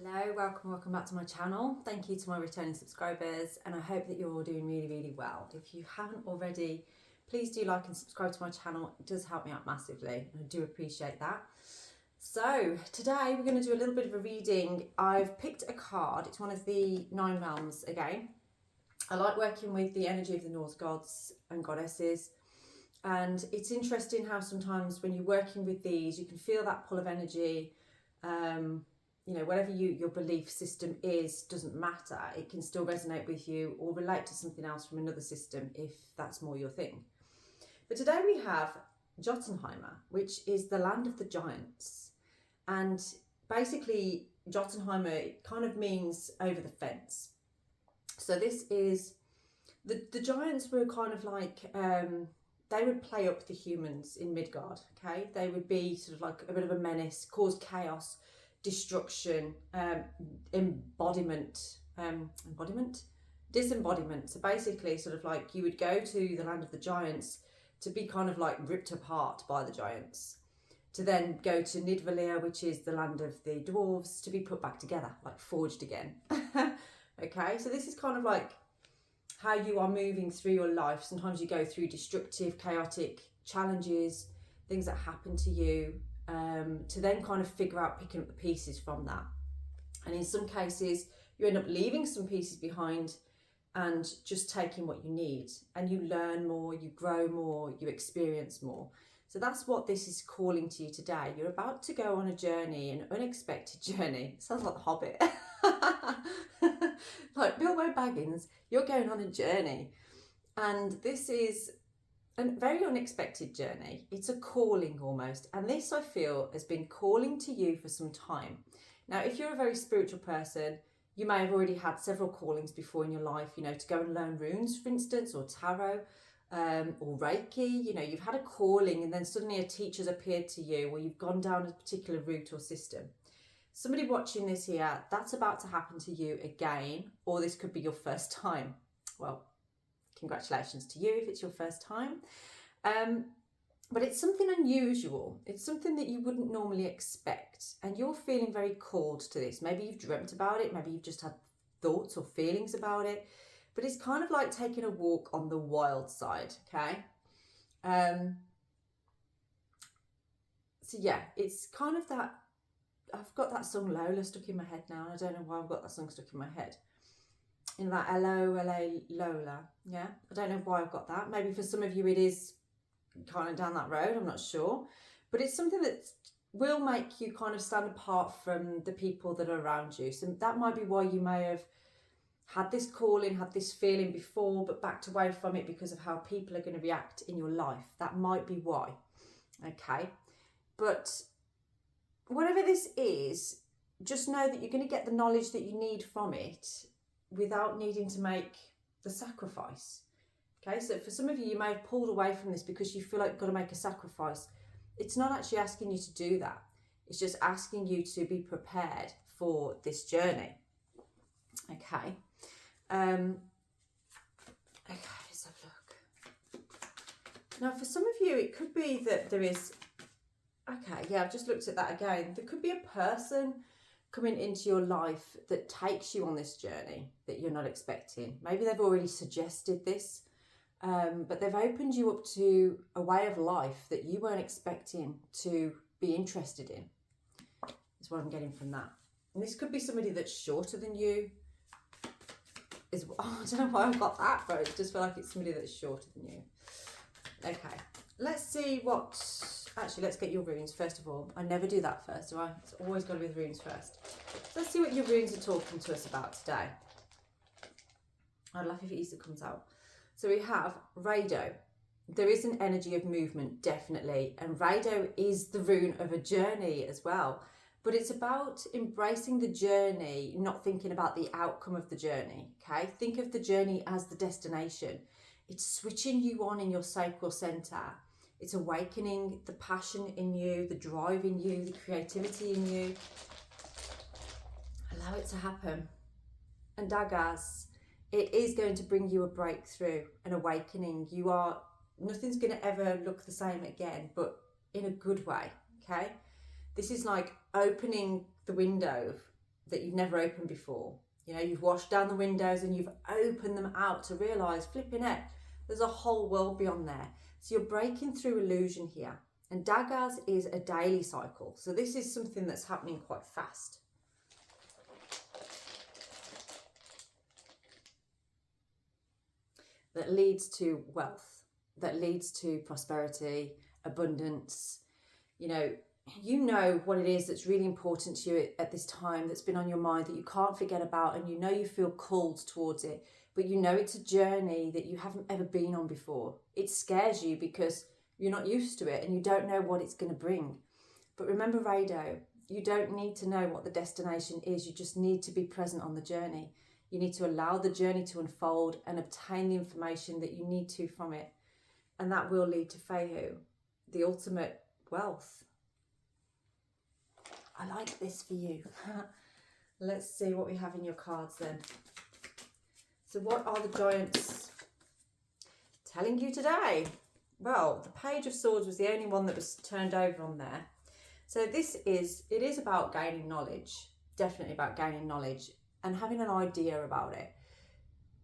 Hello, welcome back to my channel. Thank you to my returning subscribers, and I hope that you're all doing really well. If you haven't already, please do like and subscribe to my channel. It does help me out massively, and I do appreciate that. So today we're going to do a little bit of a reading. I've picked a card. It's one of the 9 realms again. I like working with the energy of the Norse gods and goddesses, and it's interesting how sometimes when you're working with these, you can feel that pull of energy. You know, whatever your belief system is, doesn't matter. It can still resonate with you or relate to something else from another system if that's more your thing. But today we have Jotunheimer, which is the land of the giants. And basically, Jotunheimer kind of means over the fence. So this is, the giants were kind of like, they would play up the humans in Midgard, okay? They would be sort of like a bit of a menace, cause chaos, destruction, disembodiment. So basically, sort of like you would go to the land of the giants to be kind of like ripped apart by the giants, to then go to Nidvalir, which is the land of the dwarves, to be put back together, like forged again. Okay, so this is kind of like how you are moving through your life. Sometimes you go through destructive, chaotic challenges, things that happen to you, to then kind of figure out picking up the pieces from that. And in some cases, you end up leaving some pieces behind and just taking what you need, and you learn more, you grow more, you experience more. So that's what this is calling to you today. You're about to go on a journey, an unexpected journey. Sounds like The Hobbit. Like Bilbo Baggins, you're going on a journey. And this is a very unexpected journey. It's a calling almost. And this, I feel, has been calling to you for some time. Now, if you're a very spiritual person, you may have already had several callings before in your life, you know, to go and learn runes, for instance, or tarot, or Reiki. You know, you've had a calling and then suddenly a teacher's appeared to you, or you've gone down a particular route or system. Somebody watching this here, that's about to happen to you again, or this could be your first time. Well, congratulations to you if it's your first time. But it's something unusual. It's something that you wouldn't normally expect. And you're feeling very called to this. Maybe you've dreamt about it. Maybe you've just had thoughts or feelings about it. But it's kind of like taking a walk on the wild side, okay? So yeah, it's kind of that. I've got that song Lola stuck in my head now. And I don't know why I've got that song stuck in my head. In that L-O-L-A Lola, yeah? I don't know why I've got that. Maybe for some of you it is kind of down that road, I'm not sure. But it's something that will make you kind of stand apart from the people that are around you. So that might be why you may have had this calling, had this feeling before, but backed away from it because of how people are going to react in your life. That might be why, okay? But whatever this is, just know that you're going to get the knowledge that you need from it without needing to make the sacrifice. Okay, so for some of you, you may have pulled away from this because you feel like you've got to make a sacrifice. It's not actually asking you to do that. It's just asking you to be prepared for this journey. Okay. Okay, let's have a look. Now, for some of you, it could be that there is, okay, yeah, I've just looked at that again. There could be a person coming into your life that takes you on this journey that you're not expecting. Maybe they've already suggested this, but they've opened you up to a way of life that you weren't expecting to be interested in, is what I'm getting from that. And this could be somebody that's shorter than you. I don't know why I've got that, but I just feel like it's somebody that's shorter than you. Okay, let's see what... Actually, let's get your runes first of all. I never do that first, do I? It's always got to be the runes first. So let's see what your runes are talking to us about today. I'd love if Easter comes out. So we have Rado. There is an energy of movement, definitely. And Rado is the rune of a journey as well. But it's about embracing the journey, not thinking about the outcome of the journey, okay? Think of the journey as the destination. It's switching you on in your sacral center. It's awakening the passion in you, the drive in you, the creativity in you. Allow it to happen. And Daggers, it is going to bring you a breakthrough, an awakening. Nothing's going to ever look the same again, but in a good way, okay? This is like opening the window that you've never opened before. You know, you've washed down the windows and you've opened them out to realise, flipping heck, there's a whole world beyond there. So you're breaking through illusion here. And daggers is a daily cycle. So this is something that's happening quite fast. That leads to wealth, that leads to prosperity, abundance. You know what it is that's really important to you at this time, that's been on your mind, that you can't forget about, and you know you feel called towards it, but you know it's a journey that you haven't ever been on before. It scares you because you're not used to it and you don't know what it's going to bring. But remember, Rado, you don't need to know what the destination is. You just need to be present on the journey. You need to allow the journey to unfold and obtain the information that you need to from it. And that will lead to Fehu, the ultimate wealth. I like this for you. Let's see what we have in your cards then. So what are the giants telling you today? Well, the Page of Swords was the only one that was turned over on there. So it is about gaining knowledge, definitely about gaining knowledge and having an idea about it.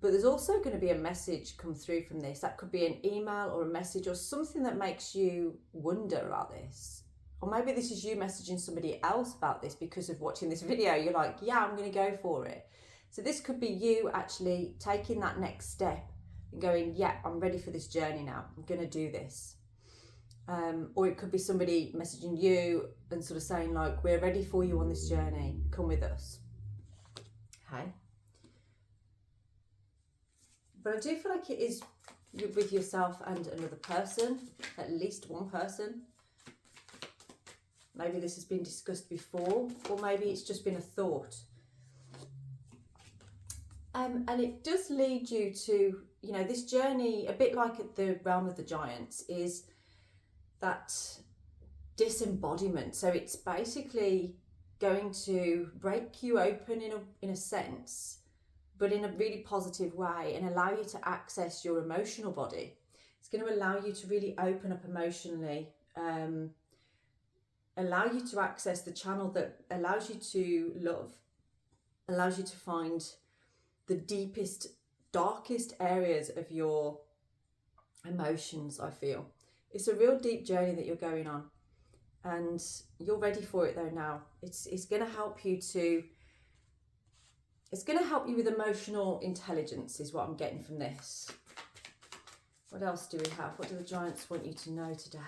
But there's also going to be a message come through from this. That could be an email or a message or something that makes you wonder about this. Or maybe this is you messaging somebody else about this because of watching this video. You're like, yeah, I'm going to go for it. So this could be you actually taking that next step and going, yeah, I'm ready for this journey now. I'm going to do this. Or it could be somebody messaging you and sort of saying like, we're ready for you on this journey. Come with us. Okay. But I do feel like it is with yourself and another person, at least one person. Maybe this has been discussed before, or maybe it's just been a thought. And it does lead you to, you know, this journey, a bit like at the realm of the giants, is that disembodiment. So it's basically going to break you open in a sense, but in a really positive way, and allow you to access your emotional body. It's going to allow you to really open up emotionally, allow you to access the channel that allows you to love, allows you to find the deepest, darkest areas of your emotions, I feel. It's a real deep journey that you're going on, and you're ready for it though now. It's going to help you with emotional intelligence is what I'm getting from this. What else do we have? What do the giants want you to know today?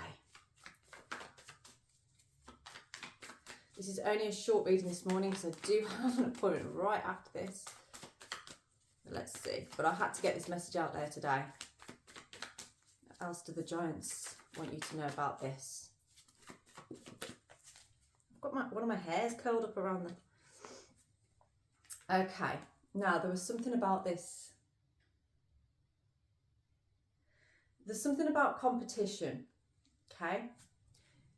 This is only a short reading this morning because I do have an appointment right after this. Let's see. But I had to get this message out there today. What else do the giants want you to know about this? I've got one of my hairs curled up around the... Okay. Now, there was something about this. There's something about competition. Okay.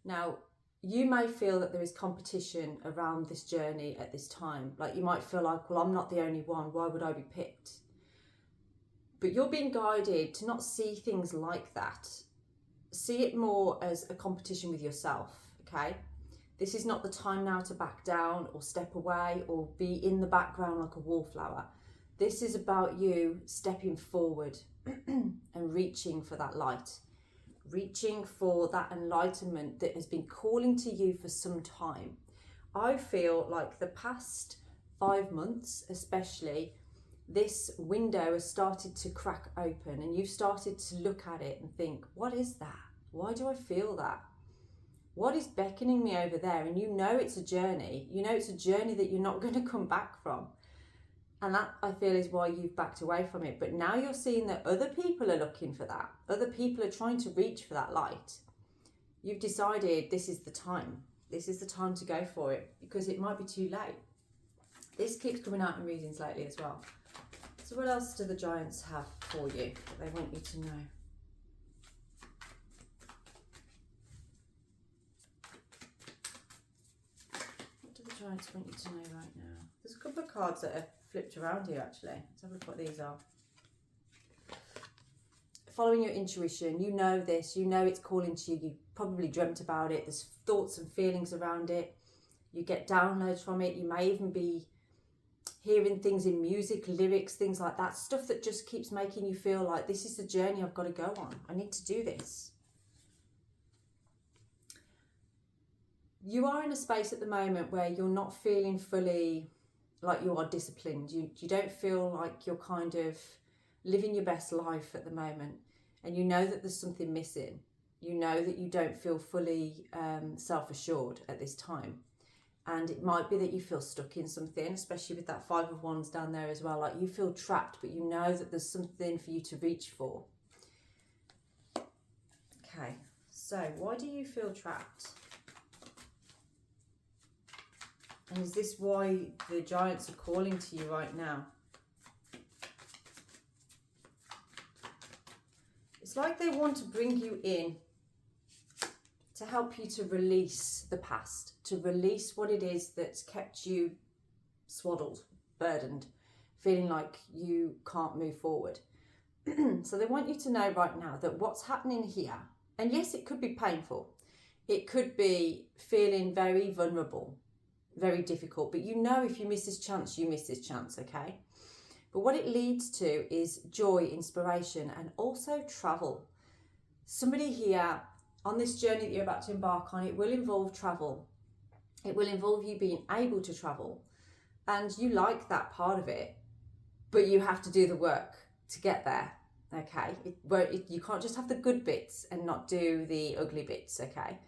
Now, you may feel that there is competition around this journey at this time. Like you might feel like, well, I'm not the only one. Why would I be picked? But you're being guided to not see things like that. See it more as a competition with yourself, okay? This is not the time now to back down or step away or be in the background like a wallflower. This is about you stepping forward and reaching for that light. Reaching for that enlightenment that has been calling to you for some time. I feel like the past 5 months especially, this window has started to crack open and you've started to look at it and think, what is that? Why do I feel that? What is beckoning me over there? And you know it's a journey. You know it's a journey that you're not going to come back from. And that, I feel, is why you've backed away from it. But now you're seeing that other people are looking for that. Other people are trying to reach for that light. You've decided this is the time. This is the time to go for it because it might be too late. This keeps coming out in readings lately as well. So what else do the giants have for you that they want you to know? What do the giants want you to know right now? There's a couple of cards that are flipped around here actually. Let's have a look what these are. Following your intuition, you know this, you know it's calling to you, you probably dreamt about it, there's thoughts and feelings around it. You get downloads from it. You may even be hearing things in music, lyrics, things like that. Stuff that just keeps making you feel like this is the journey I've got to go on. I need to do this. You are in a space at the moment where you're not feeling fully like you are disciplined. You don't feel like you're kind of living your best life at the moment. And you know that there's something missing. You know that you don't feel fully self-assured at this time. And it might be that you feel stuck in something, especially with that 5 of Wands down there as well. Like you feel trapped, but you know that there's something for you to reach for. Okay, so why do you feel trapped? And is this why the giants are calling to you right now? It's like they want to bring you in to help you to release the past, to release what it is that's kept you swaddled, burdened, feeling like you can't move forward. So they want you to know right now that what's happening here, and yes, it could be painful. It could be feeling very vulnerable, very difficult, but you know if you miss this chance, you miss this chance, okay? But what it leads to is joy, inspiration, and also travel. Somebody here on this journey that you're about to embark on, it will involve travel. It will involve you being able to travel. And you like that part of it, but you have to do the work to get there, okay? You can't just have the good bits and not do the ugly bits, okay?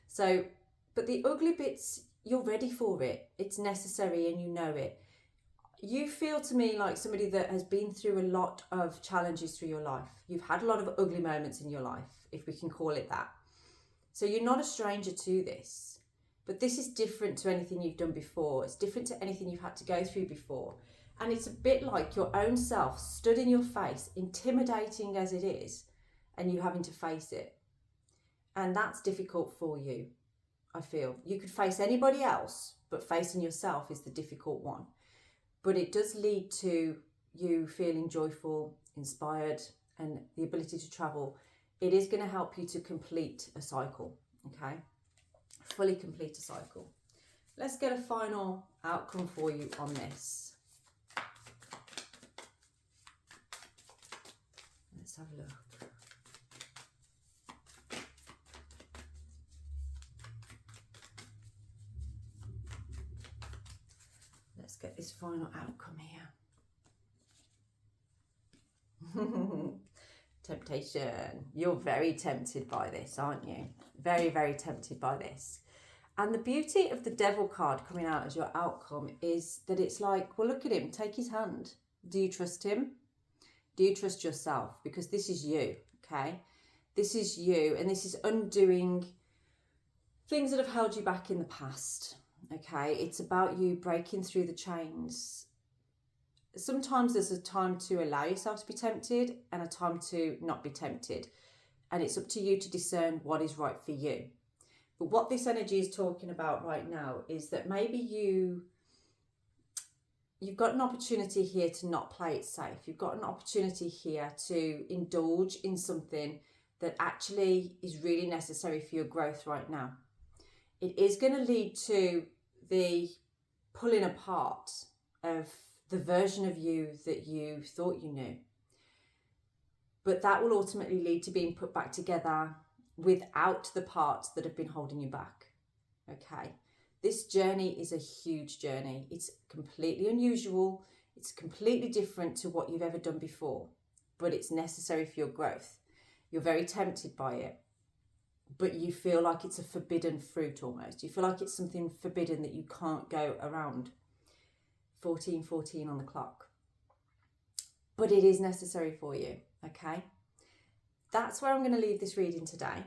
So, but the ugly bits, you're ready for it. It's necessary and you know it. You feel to me like somebody that has been through a lot of challenges through your life. You've had a lot of ugly moments in your life, if we can call it that. So you're not a stranger to this, but this is different to anything you've done before. It's different to anything you've had to go through before. And it's a bit like your own self stood in your face, intimidating as it is, and you having to face it. And that's difficult for you, I feel. You could face anybody else, but facing yourself is the difficult one. But it does lead to you feeling joyful, inspired, and the ability to travel. It is going to help you to complete a cycle, okay? Fully complete a cycle. Let's get a final outcome for you on this. Let's have a look. Let's get this final outcome here. Temptation. You're very tempted by this, aren't you? Very, very tempted by this. And the beauty of the Devil card coming out as your outcome is that it's like, well, look at him, take his hand. Do you trust him? Do you trust yourself? Because this is you, okay? This is you, and this is undoing things that have held you back in the past, okay? It's about you breaking through the chains. Sometimes there's a time to allow yourself to be tempted and a time to not be tempted. And it's up to you to discern what is right for you. But what this energy is talking about right now is that maybe you've got an opportunity here to not play it safe. You've got an opportunity here to indulge in something that actually is really necessary for your growth right now. It is going to lead to the pulling apart of the version of you that you thought you knew. But that will ultimately lead to being put back together without the parts that have been holding you back. Okay. This journey is a huge journey. It's completely unusual. It's completely different to what you've ever done before, but it's necessary for your growth. You're very tempted by it, but you feel like it's a forbidden fruit almost. You feel like it's something forbidden that you can't go around. 14:14 on the clock. But it is necessary for you, okay? That's where I'm going to leave this reading today.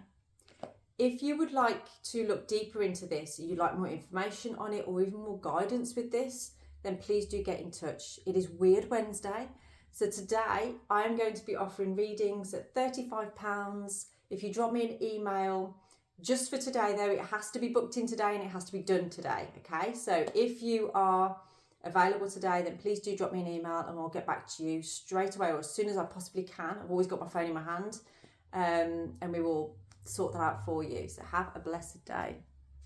If you would like to look deeper into this, you'd like more information on it or even more guidance with this, then please do get in touch. It is Wyrd Wednesday. So today I am going to be offering readings at £35. If you drop me an email, just for today though, it has to be booked in today and it has to be done today, okay? So if you are available today, then please do drop me an email and I'll get back to you straight away or as soon as I possibly can. I've always got my phone in my hand, and we will sort that out for you. So have a blessed day.